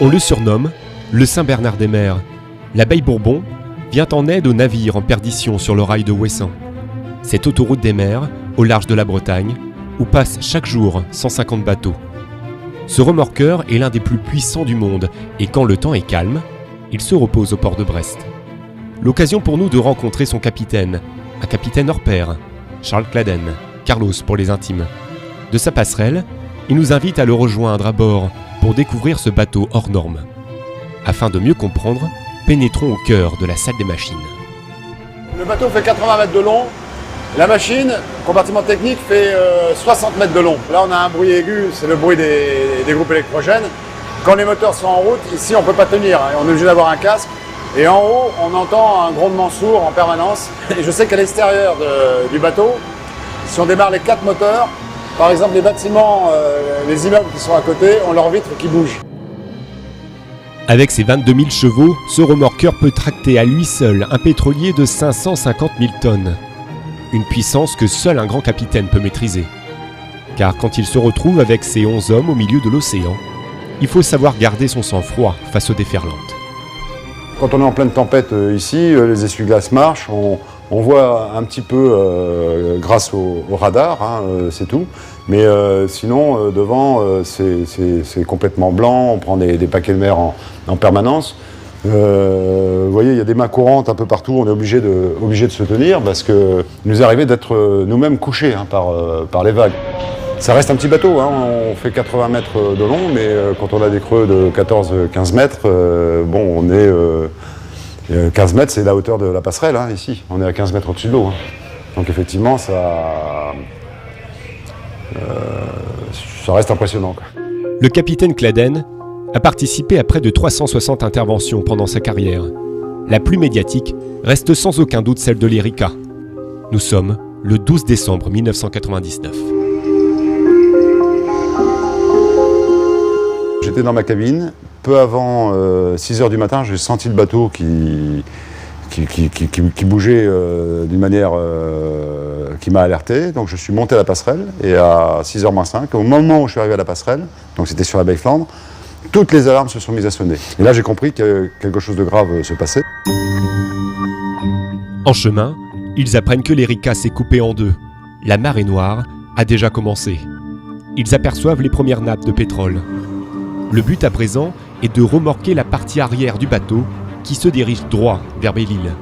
On le surnomme le Saint-Bernard des mers. L'abeille Bourbon vient en aide aux navires en perdition sur le rail de Ouessant. Cette autoroute des mers, au large de la Bretagne, où passent chaque jour 150 bateaux. Ce remorqueur est l'un des plus puissants du monde et quand le temps est calme, il se repose au port de Brest. L'occasion pour nous de rencontrer son capitaine, un capitaine hors pair, Charles Claden, Carlos pour les intimes. De sa passerelle, il nous invite à le rejoindre à bord pour découvrir ce bateau hors norme. Afin de mieux comprendre, pénétrons au cœur de la salle des machines. Le bateau fait 80 mètres de long. La machine, compartiment technique, fait 60 mètres de long. Là, on a un bruit aigu, c'est le bruit des groupes électrogènes. Quand les moteurs sont en route, ici, on ne peut pas tenir. On est obligé d'avoir un casque. Et en haut, on entend un grondement sourd en permanence. Et je sais qu'à l'extérieur du bateau, si on démarre les 4 moteurs, par exemple, les bâtiments, les immeubles qui sont à côté, ont leurs vitres qui bougent. Avec ses 22 000 chevaux, ce remorqueur peut tracter à lui seul un pétrolier de 550 000 tonnes. Une puissance que seul un grand capitaine peut maîtriser. Car quand il se retrouve avec ses 11 hommes au milieu de l'océan, il faut savoir garder son sang-froid face aux déferlantes. Quand on est en pleine tempête ici, les essuie-glaces marchent, on voit un petit peu grâce au radar, c'est tout. Mais sinon, devant, c'est complètement blanc, on prend des paquets de mer en permanence. Vous voyez, il y a des mains courantes un peu partout, on est obligé de se tenir parce qu'il nous est arrivé d'être nous-mêmes couchés par les vagues. Ça reste un petit bateau, on fait 80 mètres de long, mais quand on a des creux de 14-15 mètres, on est... 15 mètres, c'est la hauteur de la passerelle, ici. On est à 15 mètres au-dessus de l'eau. Donc effectivement, ça reste impressionnant, quoi. Le capitaine Claden a participé à près de 360 interventions pendant sa carrière. La plus médiatique reste sans aucun doute celle de l'Erika. Nous sommes le 12 décembre 1999. J'étais dans ma cabine. Peu avant 6 h du matin, j'ai senti le bateau qui bougeait d'une manière qui m'a alerté. Donc je suis monté à la passerelle et à 6 h moins 5, au moment où je suis arrivé à la passerelle, donc c'était sur la baie Flandre, toutes les alarmes se sont mises à sonner. Et là j'ai compris que quelque chose de grave se passait. En chemin, ils apprennent que l'Erika s'est coupée en deux. La marée noire a déjà commencé. Ils aperçoivent les premières nappes de pétrole. Le but à présent est de remorquer la partie arrière du bateau qui se dirige droit vers Belle-Île.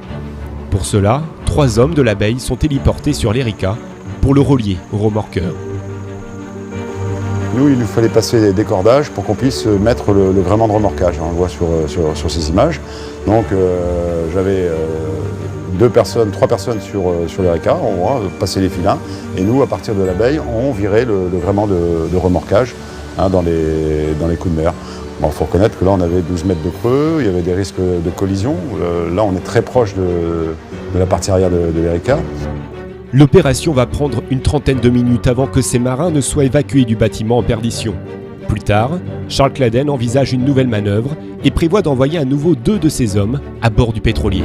Pour cela, 3 hommes de l'abeille sont téléportés sur l'Erika pour le relier au remorqueur. Nous, il nous fallait passer des cordages pour qu'on puisse mettre le gréement de remorquage. On le voit sur ces images. Donc j'avais 3 personnes sur l'Erika, on va passer les filins. Et nous, à partir de l'abeille, on virait le gréement de remorquage dans les coups de mer. Il faut reconnaître que là, on avait 12 mètres de creux, il y avait des risques de collision. Là, on est très proche de la partie arrière de l'Erika. L'opération va prendre une trentaine de minutes avant que ces marins ne soient évacués du bâtiment en perdition. Plus tard, Charles Claden envisage une nouvelle manœuvre et prévoit d'envoyer à nouveau 2 de ses hommes à bord du pétrolier.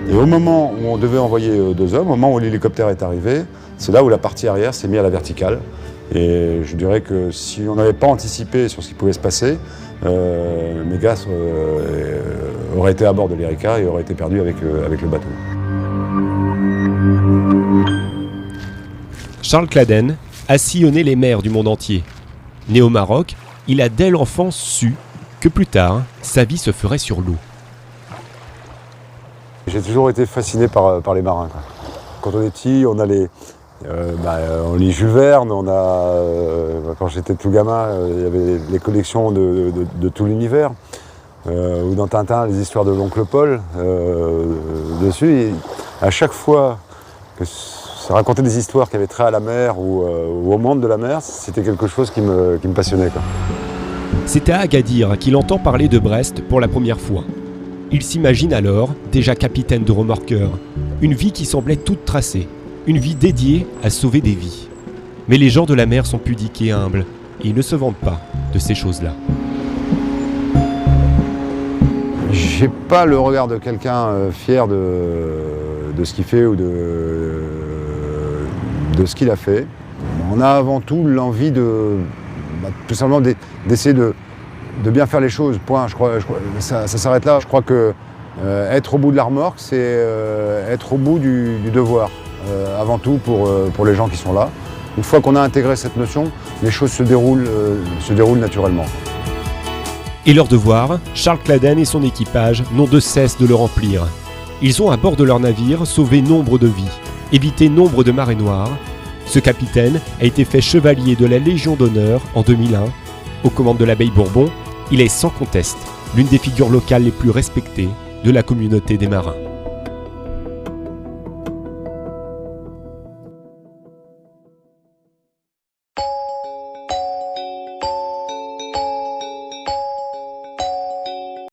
Et au moment où on devait envoyer 2 hommes, au moment où l'hélicoptère est arrivé, c'est là où la partie arrière s'est mise à la verticale. Et je dirais que si on n'avait pas anticipé sur ce qui pouvait se passer, mes gars auraient été à bord de l'Erika et auraient été perdus avec le bateau. Charles Claden a sillonné les mers du monde entier. Né au Maroc, il a dès l'enfance su que plus tard, sa vie se ferait sur l'eau. J'ai toujours été fasciné par les marins, quoi. Quand on est petit, on a on lit Jules Verne, quand j'étais tout gamin, il y avait les collections de tout l'univers. Ou dans Tintin, les histoires de l'oncle Paul dessus. Et à chaque fois que ça racontait des histoires qui avaient trait à la mer ou au monde de la mer, c'était quelque chose qui me passionnait, quoi. C'est à Agadir qu'il entend parler de Brest pour la première fois. Il s'imagine alors déjà capitaine de remorqueur, une vie qui semblait toute tracée, une vie dédiée à sauver des vies. Mais les gens de la mer sont pudiques et humbles, et ils ne se vantent pas de ces choses-là. J'ai pas le regard de quelqu'un fier de ce qu'il fait ou de ce qu'il a fait. On a avant tout l'envie de tout simplement d'essayer de bien faire les choses, point. Je crois ça s'arrête là. Je crois que être au bout de la remorque, c'est être au bout du devoir, avant tout pour les gens qui sont là. Une fois qu'on a intégré cette notion, les choses se déroulent naturellement. Et leur devoir, Charles Claden et son équipage n'ont de cesse de le remplir. Ils ont à bord de leur navire sauvé nombre de vies, évité nombre de marées noires. Ce capitaine a été fait chevalier de la Légion d'honneur en 2001. Aux commandes de l'Abbaye Bourbon, il est sans conteste l'une des figures locales les plus respectées de la communauté des marins.